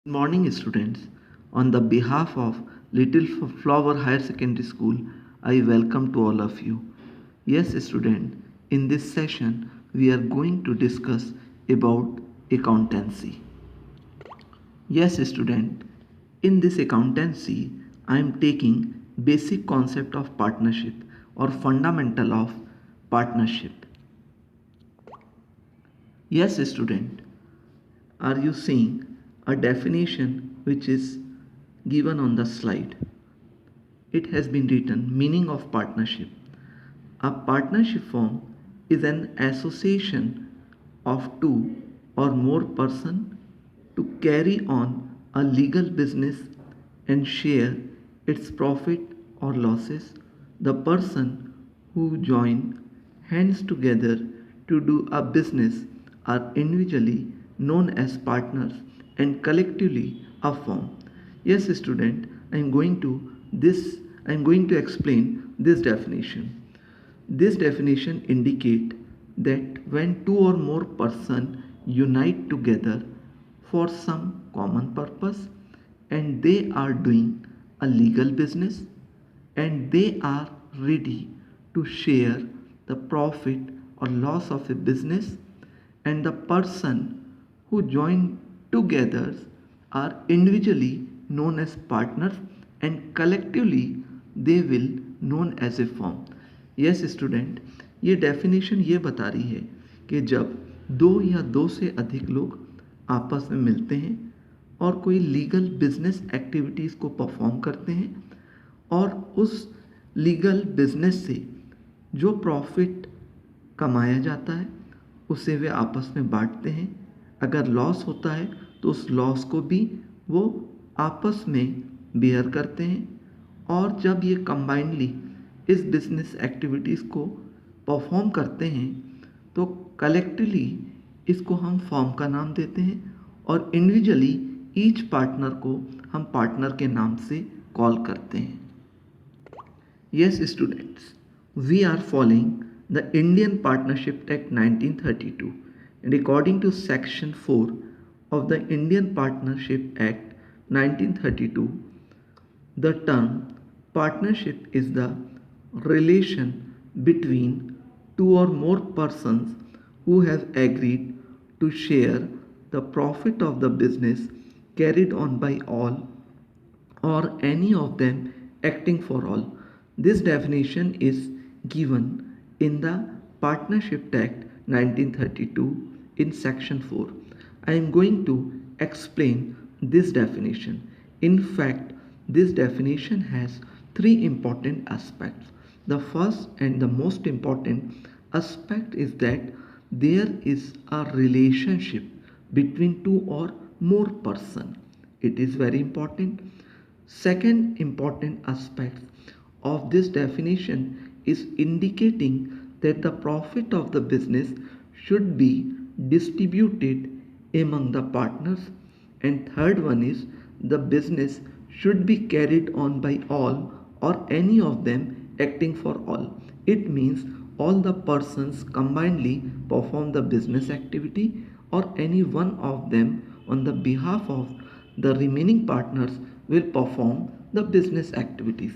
Good morning, students. On the behalf of Little Flower Higher Secondary School, I welcome to all of you. Yes, student, in this session, we are going to discuss about accountancy. Yes, student, in this accountancy, I am taking basic concept of partnership or fundamental of partnership. Yes, student, are you seeing a definition which is given on the slide? It has been written meaning of partnership. A partnership firm is an association of two or more persons to carry on a legal business and share its profit or losses. The person who join hands together to do a business are individually known as partners and collectively a firm. Yes, student, I am going to explain this definition. This definition indicate that when two or more persons unite together for some common purpose and they are doing a legal business and they are ready to share the profit or loss of a business, and the person who join together are individually known as partners and collectively they will known as a firm. Yes student, ये definition ये बता रही है कि जब दो या दो से अधिक लोग आपस में मिलते हैं और कोई लीगल बिजनेस एक्टिविटीज़ को परफॉर्म करते हैं और उस लीगल बिजनेस से जो प्रॉफिट कमाया जाता है उसे वे आपस में बांटते हैं। अगर लॉस होता है तो उस लॉस को भी वो आपस में बेयर करते हैं और जब ये कंबाइंडली इस बिजनेस एक्टिविटीज़ को परफॉर्म करते हैं तो कलेक्टिवली इसको हम फर्म का नाम देते हैं और इंडिविजुअली ईच पार्टनर को हम पार्टनर के नाम से कॉल करते हैं। Yes, students, we are following the Indian Partnership Act 1932, and according to Section 4 of the Indian Partnership Act 1932, the term partnership is the relation between two or more persons who have agreed to share the profit of the business carried on by all or any of them acting for all. This definition is given in the Partnership Act 1932 in section 4. I am going to explain this definition. In fact, this definition has three important aspects. The first and the most important aspect is that there is a relationship between two or more persons. It is very important. Second important aspect of this definition is indicating that the profit of the business should be distributed among the partners, and third one is the business should be carried on by all or any of them acting for all. It means all the persons combinedly perform the business activity or any one of them on the behalf of the remaining partners will perform the business activities.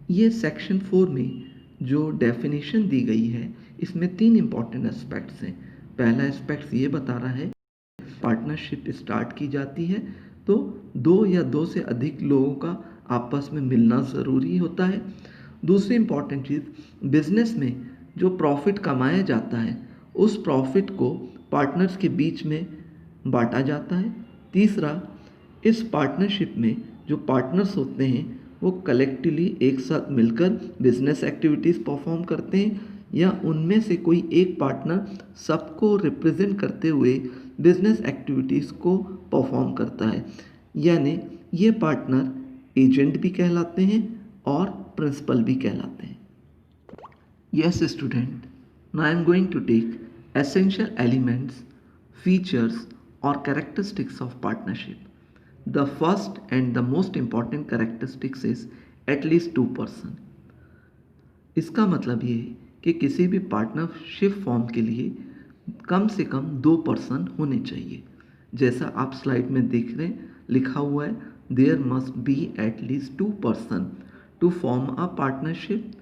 ये section 4 में जो definition दी गई है इसमें तीन important aspects हैं। पहला aspect ये बता रहा है पार्टनरशिप स्टार्ट की जाती है तो दो या दो से अधिक लोगों का आपस में मिलना ज़रूरी होता है। दूसरी इंपॉर्टेंट चीज़, बिजनेस में जो प्रॉफिट कमाया जाता है उस प्रॉफिट को पार्टनर्स के बीच में बांटा जाता है। तीसरा, इस पार्टनरशिप में जो पार्टनर्स होते हैं वो कलेक्टिवली एक साथ मिलकर बिजनेस एक्टिविटीज़ परफॉर्म करते हैं या उनमें से कोई एक पार्टनर सबको रिप्रेजेंट करते हुए बिजनेस एक्टिविटीज़ को परफॉर्म करता है। यानी ये पार्टनर एजेंट भी कहलाते हैं और प्रिंसिपल भी कहलाते हैं। Yes, student. Now I am going to take essential elements, features, or characteristics of partnership. The first and the most important characteristics is at least two person. इसका मतलब ये है कि किसी भी पार्टनरशिप फॉर्म के लिए कम से कम दो पर्सन होने चाहिए। जैसा आप स्लाइड में देख रहे हैं लिखा हुआ है there must be at least 2 person to form a partnership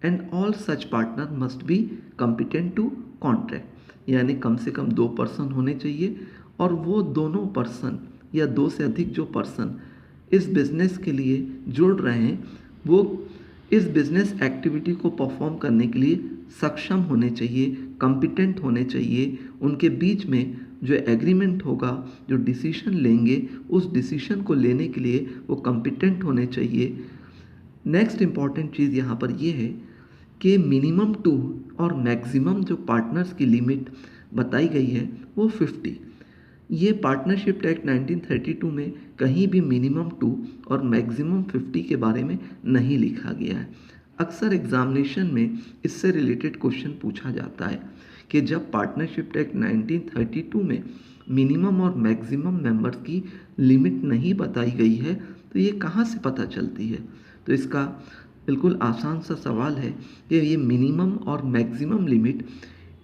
and all such partner must be competent to contract, यानी कम से कम 2 पर्सन होने चाहिए और वो दोनों पर्सन या 2 से अधिक जो पर्सन इस बिज़नेस के लिए जुड़ रहे हैं वो इस बिज़नेस एक्टिविटी को परफॉर्म करने के लिए सक्षम होने चाहिए, कॉम्पिटेंट होने चाहिए। उनके बीच में जो एग्रीमेंट होगा, जो डिसीजन लेंगे, उस डिसीजन को लेने के लिए वो कॉम्पिटेंट होने चाहिए। नेक्स्ट इम्पॉर्टेंट चीज़ यहाँ पर ये है कि मिनिमम 2 और मैक्सिमम जो पार्टनर्स की लिमिट बताई गई है वो 50। ये पार्टनरशिप एक्ट 1932 में कहीं भी मिनिमम 2 और मैक्सिमम 50 के बारे में नहीं लिखा गया है। अक्सर एग्जामिनेशन में इससे रिलेटेड क्वेश्चन पूछा जाता है कि जब पार्टनरशिप एक्ट 1932 में मिनिमम और मैक्सिमम मेंबर्स की लिमिट नहीं बताई गई है तो ये कहाँ से पता चलती है। तो इसका बिल्कुल आसान सा सवाल है कि ये मिनिमम और maximum limit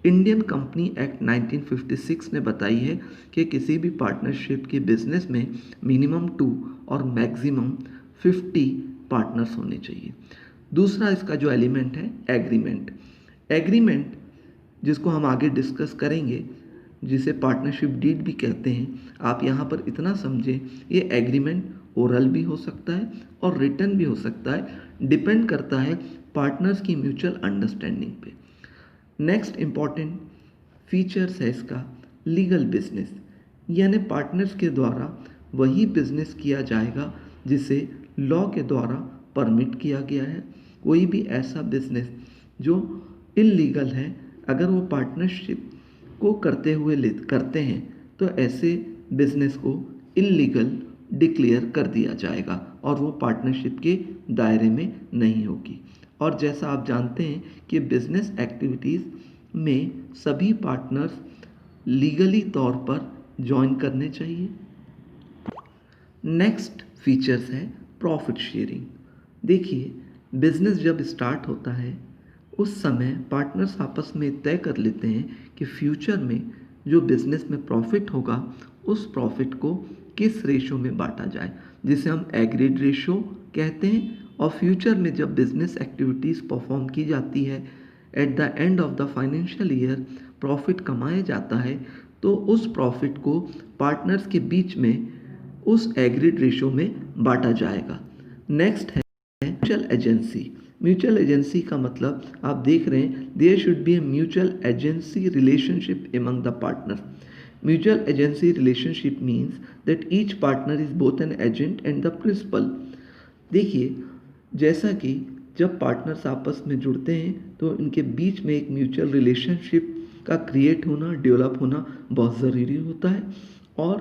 Indian company act 1956 ने बताई है कि किसी भी पार्टनरशिप के बिजनेस में मिनिमम 2 और मैक्सिमम 50 पार्टनर्स होने चाहिए। दूसरा इसका जो एलिमेंट है एग्रीमेंट जिसको हम आगे डिस्कस करेंगे, जिसे पार्टनरशिप डीड भी कहते हैं। आप यहाँ पर इतना समझें, ये एग्रीमेंट ओरल भी हो सकता है और रिटन भी हो सकता है, डिपेंड करता है पार्टनर्स की म्यूचुअल अंडरस्टैंडिंग पे। नेक्स्ट इम्पॉर्टेंट फीचर्स है इसका लीगल बिजनेस, यानी पार्टनर्स के द्वारा वही बिजनेस किया जाएगा जिसे लॉ के द्वारा परमिट किया गया है। कोई भी ऐसा बिजनेस जो इलीगल है, अगर वो पार्टनरशिप को करते हैं तो ऐसे बिजनेस को इलीगल डिक्लेयर कर दिया जाएगा और वो पार्टनरशिप के दायरे में नहीं होगी। और जैसा आप जानते हैं कि बिजनेस एक्टिविटीज़ में सभी पार्टनर्स लीगली तौर पर ज्वाइन करने चाहिए। नेक्स्ट फीचर्स है प्रॉफिट शेयरिंग। देखिए, बिजनेस जब स्टार्ट होता है उस समय पार्टनर्स आपस में तय कर लेते हैं कि फ्यूचर में जो बिजनेस में प्रॉफिट होगा उस प्रॉफिट को किस रेशो में बांटा जाए, जिसे हम एग्रीड रेशो कहते हैं। और फ्यूचर में जब बिजनेस एक्टिविटीज़ परफॉर्म की जाती है, at the end of the financial year profit कमाया जाता है, तो उस प्रॉफिट को पार्टनर्स के बीच में उस एग्रीड रेशो में बांटा जाएगा। नेक्स्ट है म्यूचुअल एजेंसी। म्यूचुअल एजेंसी का मतलब आप देख रहे हैं, there should be a mutual agency relationship among the partner. Mutual agency relationship means that each partner is both an agent and the principal. देखिए, जैसा कि जब पार्टनर्स आपस में जुड़ते हैं तो इनके बीच में एक म्यूचुअल रिलेशनशिप का क्रिएट होना, डेवलप होना बहुत ज़रूरी होता है। और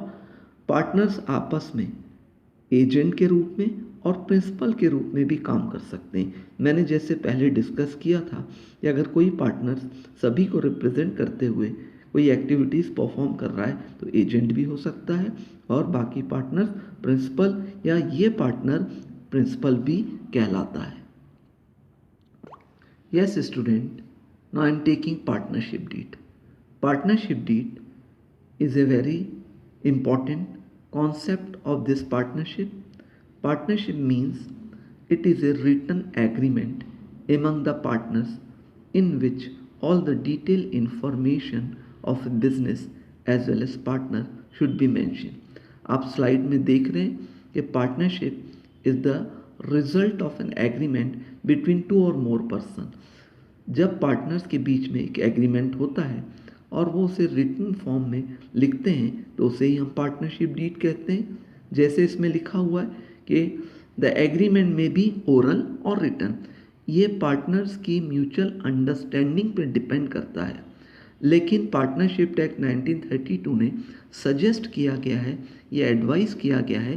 पार्टनर्स आपस में एजेंट के रूप में और प्रिंसिपल के रूप में भी काम कर सकते हैं। मैंने जैसे पहले डिस्कस किया था कि अगर कोई पार्टनर्स सभी को रिप्रेजेंट करते हुए कोई एक्टिविटीज़ परफॉर्म कर रहा है तो एजेंट भी हो सकता है और बाकी पार्टनर्स प्रिंसिपल या ये पार्टनर प्रिंसिपल भी कहलाता है। Yes student, now I am taking partnership deed. Partnership deed is a very important concept of this partnership. Partnership means it is a written agreement among the partners in which all the detailed information of a business as well as partner should be mentioned. आप slide में देख रहे हैं कि partnership is the result of an agreement between 2 और more person. जब partners के बीच में एक एग्रीमेंट होता है और वो उसे रिटन फॉर्म में लिखते हैं तो उसे ही हम पार्टनरशिप डीड कहते हैं। जैसे इसमें लिखा हुआ है कि द एग्रीमेंट में भी ओरल और रिटन, ये पार्टनर्स की म्यूचुअल अंडरस्टैंडिंग पर डिपेंड करता है। लेकिन पार्टनरशिप एक्ट 1932 ने सजेस्ट किया गया है, ये एडवाइस किया गया है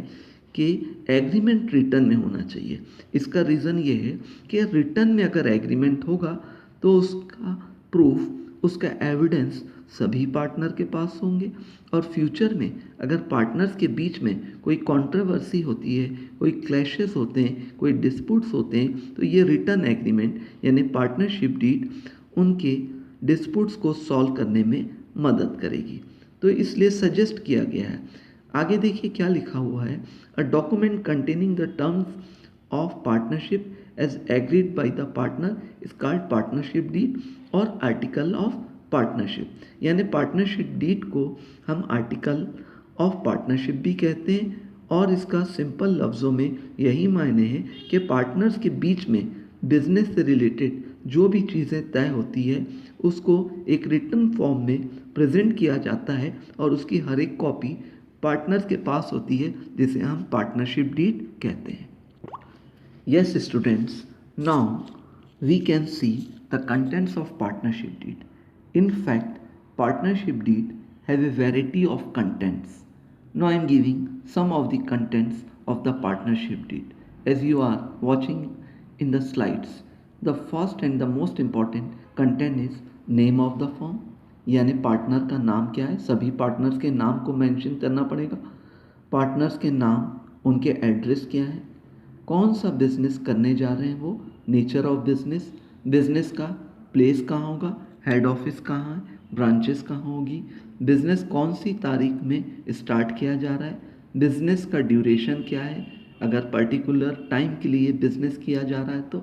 कि एग्रीमेंट रिटन में होना चाहिए। इसका रीज़न ये है कि रिटन में अगर एग्रीमेंट होगा तो उसका प्रूफ, उसका एविडेंस सभी पार्टनर के पास होंगे और फ्यूचर में अगर पार्टनर्स के बीच में कोई कंट्रोवर्सी होती है, कोई क्लैशेस होते हैं, कोई डिस्प्यूट्स होते हैं तो ये रिटन एग्रीमेंट यानी पार्टनरशिप डीड उनके डिस्प्यूट्स को सॉल्व करने में मदद करेगी। तो इसलिए सजेस्ट किया गया है। आगे देखिए क्या लिखा हुआ है, a document containing the terms of partnership as agreed by the partner is called partnership deed और आर्टिकल ऑफ पार्टनरशिप। यानी पार्टनरशिप डीड को हम आर्टिकल ऑफ पार्टनरशिप भी कहते हैं और इसका सिंपल लफ्ज़ों में यही मायने हैं कि पार्टनर्स के बीच में बिजनेस से रिलेटेड जो भी चीज़ें तय होती है उसको एक रिटन फॉर्म में प्रेजेंट किया जाता है और उसकी हर एक कॉपी पार्टनर्स के पास होती है, जिसे हम पार्टनरशिप डीड कहते हैं। Yes, students, now we can see the contents of partnership deed. In fact, partnership deed have a variety of contents. Now I am giving some of the contents of the partnership deed. As you are watching in the slides, the first and the most important content is name of the firm. यानी partner का नाम क्या है, सभी partners के नाम को mention करना पड़ेगा। पार्टनर्स के नाम, उनके एड्रेस क्या है, कौन सा बिजनेस करने जा रहे हैं वो, नेचर ऑफ बिजनेस, बिजनेस का प्लेस कहाँ होगा, हेड ऑफिस कहाँ है, ब्रांचेस कहाँ होगी, बिजनेस कौन सी तारीख में स्टार्ट किया जा रहा है, बिजनेस का ड्यूरेशन क्या है, अगर पर्टिकुलर टाइम के लिए बिजनेस किया जा रहा है तो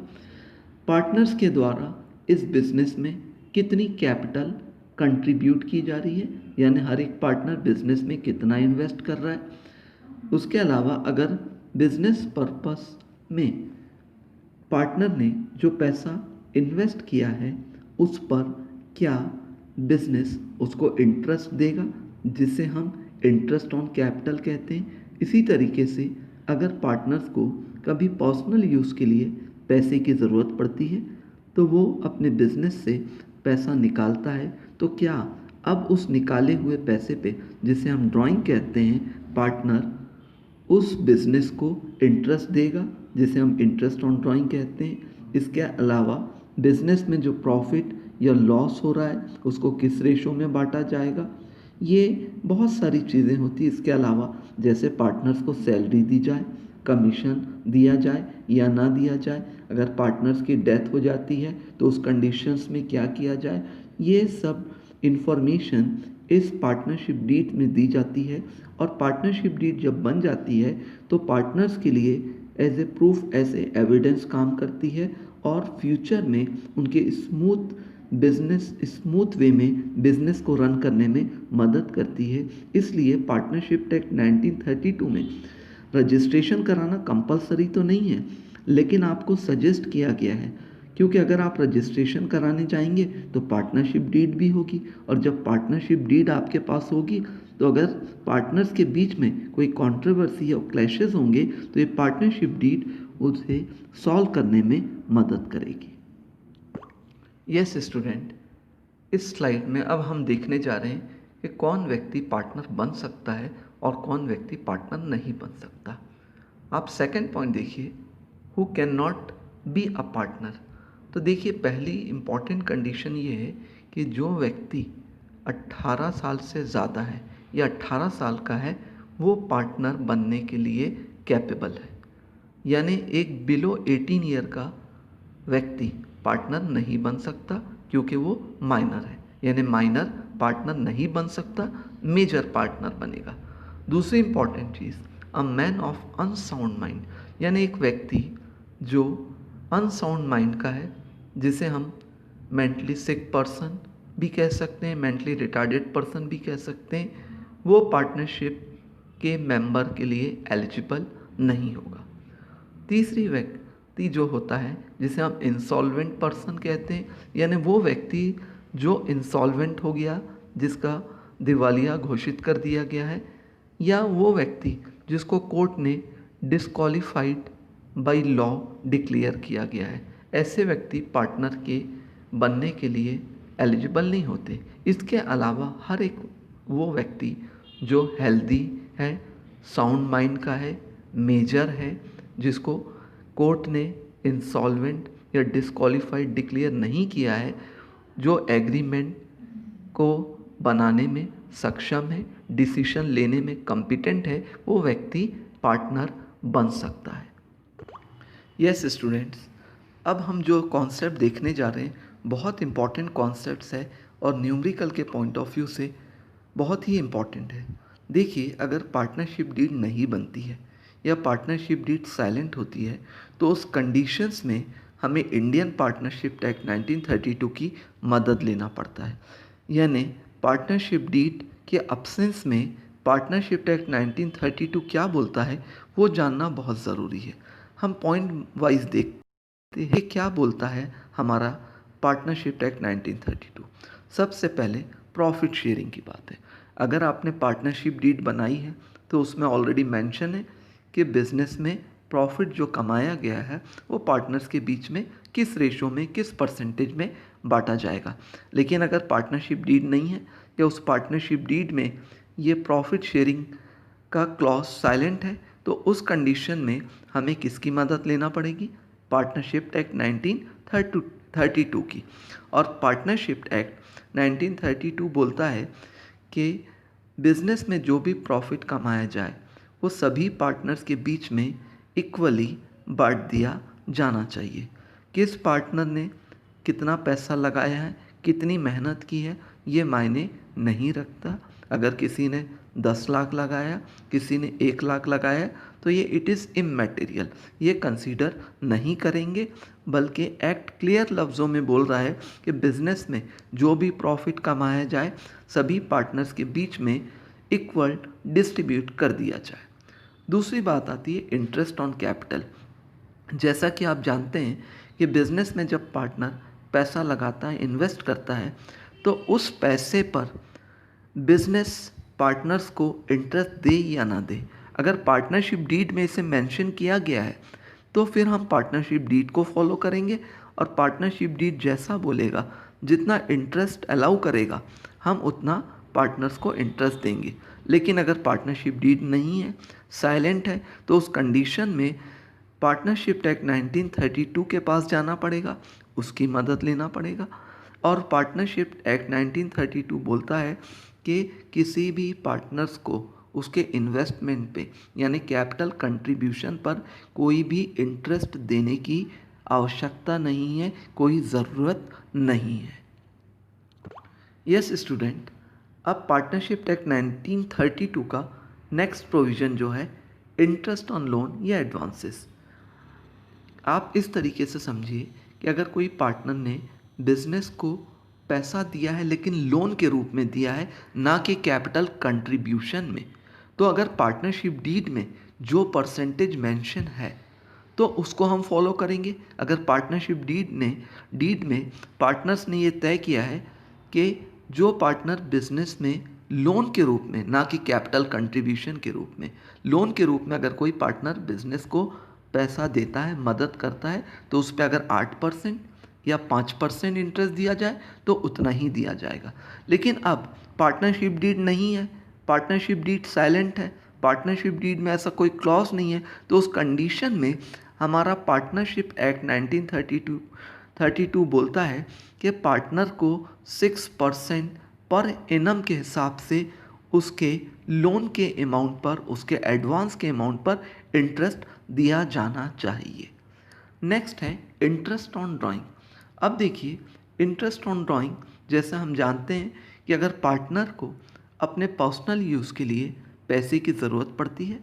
पार्टनर्स के द्वारा इस बिजनेस में कितनी कैपिटल कंट्रीब्यूट की जा रही है, यानी हर एक पार्टनर बिजनेस में कितना इन्वेस्ट कर रहा है। उसके अलावा अगर बिजनेस पर्पस में पार्टनर ने जो पैसा इन्वेस्ट किया है उस पर क्या बिजनेस उसको इंटरेस्ट देगा, जिसे हम इंटरेस्ट ऑन कैपिटल कहते हैं। इसी तरीके से अगर पार्टनर्स को कभी पर्सनल यूज़ के लिए पैसे की ज़रूरत पड़ती है तो वो अपने बिजनेस से पैसा निकालता है, तो क्या अब उस निकाले हुए पैसे पे, जिसे हम ड्राइंग कहते हैं, पार्टनर उस बिजनेस को इंटरेस्ट देगा, जिसे हम इंटरेस्ट ऑन ड्राइंग कहते हैं। इसके अलावा बिजनेस में जो प्रॉफिट या लॉस हो रहा है उसको किस रेशो में बांटा जाएगा, ये बहुत सारी चीज़ें होती हैं। इसके अलावा जैसे पार्टनर्स को सैलरी दी जाए, कमीशन दिया जाए या ना दिया जाए, अगर पार्टनर्स की डेथ हो जाती है तो उस कंडीशंस में क्या किया जाए, ये सब इंफॉर्मेशन इस पार्टनरशिप डीड में दी जाती है। और पार्टनरशिप डीड जब बन जाती है तो पार्टनर्स के लिए as a proof, as a evidence काम करती है और फ्यूचर में उनके स्मूथ वे में बिजनेस को रन करने में मदद करती है। इसलिए पार्टनरशिप एक्ट 1932 में रजिस्ट्रेशन कराना कंपलसरी तो नहीं है, लेकिन आपको सजेस्ट किया गया है, क्योंकि अगर आप रजिस्ट्रेशन कराने जाएंगे तो पार्टनरशिप डीड भी होगी, और जब पार्टनरशिप डीड आपके पास होगी तो अगर पार्टनर्स के बीच में कोई कंट्रोवर्सी या क्लैशेस होंगे तो ये पार्टनरशिप डीड उसे सॉल्व करने में मदद करेगी। यस स्टूडेंट, इस स्लाइड में अब हम देखने जा रहे हैं कि कौन व्यक्ति पार्टनर बन सकता है और कौन व्यक्ति पार्टनर नहीं बन सकता। आप सेकंड पॉइंट देखिए, who can not be a partner. तो देखिए पहली इम्पॉर्टेंट कंडीशन ये है कि जो व्यक्ति 18 साल से ज़्यादा है या 18 साल का है वो पार्टनर बनने के लिए कैपेबल है। यानी एक बिलो 18 ईयर का व्यक्ति पार्टनर नहीं बन सकता क्योंकि वो माइनर है, यानी माइनर पार्टनर नहीं बन सकता, मेजर पार्टनर बनेगा। दूसरी important cheese, a man of unsound mind, यानी एक व्यक्ति जो अनसाउंड माइंड का है, जिसे हम मेंटली सिक पर्सन भी कह सकते हैं, मेंटली रिटार्डेड पर्सन भी कह सकते हैं, वो पार्टनरशिप के मेंबर के लिए एलिजिबल नहीं होगा। तीसरी व्यक्ति जो होता है जिसे हम इंसॉल्वेंट पर्सन कहते हैं, यानी वो व्यक्ति जो इंसॉल्वेंट हो गया, जिसका दिवालिया घोषित कर दिया गया है, या वो व्यक्ति जिसको कोर्ट ने डिस्क्वालीफाइड बाय लॉ डिक्लेयर किया गया है। ऐसे व्यक्ति पार्टनर के बनने के लिए एलिजिबल नहीं होते। इसके अलावा हर एक वो व्यक्ति जो हेल्दी है, साउंड माइंड का है, मेजर है, जिसको कोर्ट ने इंसॉल्वेंट या डिस्क्वालीफाइड डिक्लेयर नहीं किया है, जो एग्रीमेंट को बनाने में सक्षम है, डिसीजन लेने में कॉम्पिटेंट है, वो व्यक्ति पार्टनर बन सकता है। यस स्टूडेंट्स, अब हम जो कॉन्सेप्ट देखने जा रहे हैं बहुत इंपॉर्टेंट कॉन्सेप्ट्स है और न्यूमेरिकल के पॉइंट ऑफ व्यू से बहुत ही इम्पॉर्टेंट है। देखिए, अगर पार्टनरशिप डीड नहीं बनती है या पार्टनरशिप डीड साइलेंट होती है तो उस कंडीशंस में हमें इंडियन पार्टनरशिप एक्ट 1932 की मदद लेना पड़ता है। यानी पार्टनरशिप डीड के अब्सेंस में पार्टनरशिप एक्ट 1932 क्या बोलता है वो जानना बहुत ज़रूरी है। हम पॉइंट वाइज देखते हैं क्या बोलता है हमारा पार्टनरशिप एक्ट 1932। सबसे पहले प्रॉफिट शेयरिंग की बात है। अगर आपने पार्टनरशिप डीड बनाई है तो उसमें ऑलरेडी मेंशन है कि बिजनेस में प्रॉफिट जो कमाया गया है वो पार्टनर्स के बीच में किस रेशो में किस परसेंटेज में बांटा जाएगा। लेकिन अगर पार्टनरशिप डीड नहीं है या उस पार्टनरशिप डीड में ये प्रॉफिट शेयरिंग का क्लॉज साइलेंट है तो उस कंडीशन में हमें किसकी मदद लेना पड़ेगी? पार्टनरशिप एक्ट 1932 की। और पार्टनरशिप एक्ट 1932 बोलता है कि बिजनेस में जो भी प्रॉफिट कमाया जाए वो सभी पार्टनर्स के बीच में इक्वली बांट दिया जाना चाहिए। किस पार्टनर ने कितना पैसा लगाया है, कितनी मेहनत की है, ये मायने नहीं रखता। अगर किसी ने 10 लाख लगाया, किसी ने 1 लाख लगाया तो ये इट इज़ इमैटेरियल, ये कंसीडर नहीं करेंगे। बल्कि एक्ट क्लियर लफ्ज़ों में बोल रहा है कि बिजनेस में जो भी प्रॉफिट कमाया जाए सभी पार्टनर्स के बीच में इक्वल डिस्ट्रीब्यूट कर दिया जाए। दूसरी बात आती है इंटरेस्ट ऑन कैपिटल। जैसा कि आप जानते हैं कि बिजनेस में जब पार्टनर पैसा लगाता है, इन्वेस्ट करता है, तो उस पैसे पर बिजनेस पार्टनर्स को इंटरेस्ट दे या ना दे, अगर पार्टनरशिप डीड में इसे मेंशन किया गया है तो फिर हम पार्टनरशिप डीड को फॉलो करेंगे और पार्टनरशिप डीड जैसा बोलेगा, जितना इंटरेस्ट अलाउ करेगा हम उतना पार्टनर्स को इंटरेस्ट देंगे। लेकिन अगर पार्टनरशिप डीड नहीं है, साइलेंट है, तो उस कंडीशन में पार्टनरशिप एक्ट 1932 के पास जाना पड़ेगा, उसकी मदद लेना पड़ेगा। और पार्टनरशिप एक्ट 1932 बोलता है कि किसी भी पार्टनर्स को उसके इन्वेस्टमेंट पे यानी कैपिटल कंट्रीब्यूशन पर कोई भी इंटरेस्ट देने की आवश्यकता नहीं है, कोई ज़रूरत नहीं है। यस स्टूडेंट, अब पार्टनरशिप एक्ट 1932 का नेक्स्ट प्रोविज़न जो है इंटरेस्ट ऑन लोन या एडवांसेस। आप इस तरीके से समझिए कि अगर कोई पार्टनर ने बिजनेस को पैसा दिया है लेकिन लोन के रूप में दिया है, ना कि कैपिटल कंट्रीब्यूशन में, तो अगर पार्टनरशिप डीड में जो परसेंटेज मेंशन है तो उसको हम फॉलो करेंगे। अगर पार्टनरशिप डीड में पार्टनर्स ने ये तय किया है कि जो पार्टनर बिजनेस में लोन के रूप में, ना कि कैपिटल कंट्रीब्यूशन के रूप में, लोन के रूप में अगर कोई पार्टनर बिजनेस को पैसा देता है, मदद करता है, तो उस पर अगर 8% या 5% इंटरेस्ट दिया जाए तो उतना ही दिया जाएगा। लेकिन अब पार्टनरशिप डीड नहीं है, पार्टनरशिप डीड साइलेंट है, पार्टनरशिप डीड में ऐसा कोई क्लॉज नहीं है, तो उस कंडीशन में हमारा पार्टनरशिप एक्ट 1932 बोलता है कि पार्टनर को 6% पर एनम के हिसाब से उसके लोन के अमाउंट पर, उसके एडवांस के अमाउंट पर इंटरेस्ट दिया जाना चाहिए। नेक्स्ट है इंटरेस्ट ऑन ड्राइंग। अब देखिए, इंटरेस्ट ऑन ड्राइंग जैसा हम जानते हैं कि अगर पार्टनर को अपने पर्सनल यूज़ के लिए पैसे की ज़रूरत पड़ती है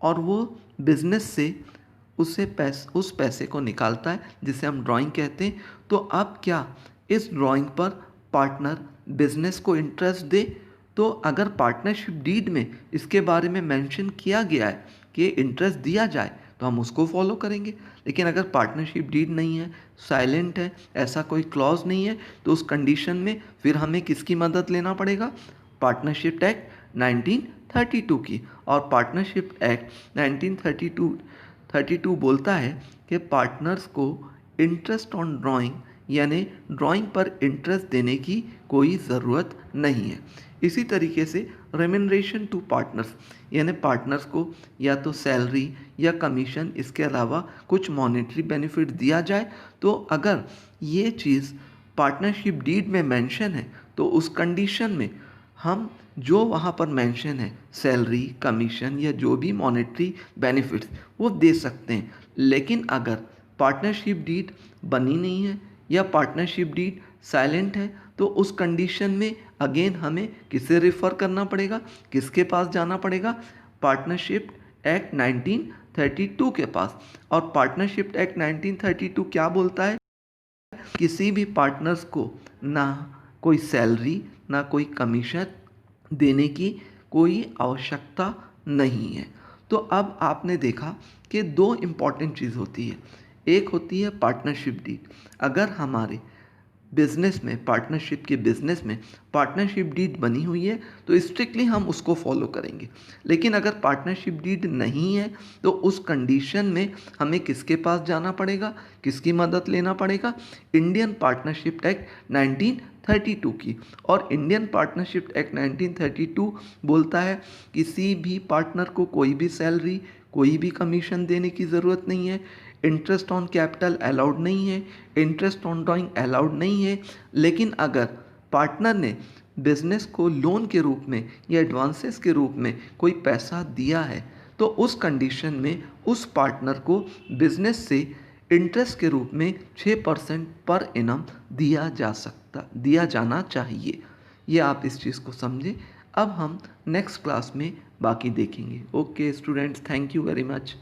और वो बिजनेस से उस पैसे को निकालता है जिसे हम ड्राइंग कहते हैं, तो अब क्या इस ड्राइंग पर पार्टनर बिजनेस को इंटरेस्ट दे? तो अगर पार्टनरशिप डीड में इसके बारे में मेंशन किया गया है कि इंटरेस्ट दिया जाए तो हम उसको फॉलो करेंगे। लेकिन अगर पार्टनरशिप डीड नहीं है, साइलेंट है, ऐसा कोई क्लॉज नहीं है, तो उस कंडीशन में फिर हमें किसकी मदद लेना पड़ेगा? पार्टनरशिप एक्ट 1932 की। और पार्टनरशिप एक्ट 1932 बोलता है कि पार्टनर्स को इंटरेस्ट ऑन ड्राइंग यानी ड्राइंग पर इंटरेस्ट देने की कोई ज़रूरत नहीं है। इसी तरीके से रेम्यूनरेशन टू पार्टनर्स यानी पार्टनर्स को या तो सैलरी या कमीशन, इसके अलावा कुछ मॉनेटरी बेनिफिट दिया जाए, तो अगर ये चीज़ पार्टनरशिप डीड में मेंशन है तो उस कंडीशन में हम जो वहाँ पर मेंशन है सैलरी, कमीशन या जो भी मॉनेटरी बेनिफिट्स वो दे सकते हैं। लेकिन अगर पार्टनरशिप डीड बनी नहीं है या पार्टनरशिप डीड साइलेंट है तो उस कंडीशन में अगेन हमें किसे रेफर करना पड़ेगा, किसके पास जाना पड़ेगा, पार्टनरशिप एक्ट 1932 के पास। और पार्टनरशिप एक्ट 1932 क्या बोलता है, किसी भी पार्टनर्स को ना कोई सैलरी ना कोई कमीशन देने की कोई आवश्यकता नहीं है। तो अब आपने देखा कि दो इम्पॉर्टेंट चीज़ होती है, एक होती है पार्टनरशिप डीड। अगर हमारे बिजनेस में, पार्टनरशिप के बिजनेस में पार्टनरशिप डीड बनी हुई है तो स्ट्रिक्टली हम उसको फॉलो करेंगे। लेकिन अगर पार्टनरशिप डीड नहीं है तो उस कंडीशन में हमें किसके पास जाना पड़ेगा, किसकी मदद लेना पड़ेगा, इंडियन पार्टनरशिप एक्ट 1932 की। और इंडियन पार्टनरशिप एक्ट 1932 बोलता है किसी भी पार्टनर को कोई भी सैलरी, कोई भी कमीशन देने की ज़रूरत नहीं है, इंटरेस्ट ऑन कैपिटल अलाउड नहीं है, इंटरेस्ट ऑन ड्राइंग अलाउड नहीं है। लेकिन अगर पार्टनर ने बिजनेस को लोन के रूप में या एडवांसेस के रूप में कोई पैसा दिया है तो उस कंडीशन में उस पार्टनर को बिजनेस से इंटरेस्ट के रूप में 6% पर एनम दिया जाना चाहिए। ये आप इस चीज़ को समझें। अब हम नेक्स्ट क्लास में बाकी देखेंगे। Okay students, thank you very much.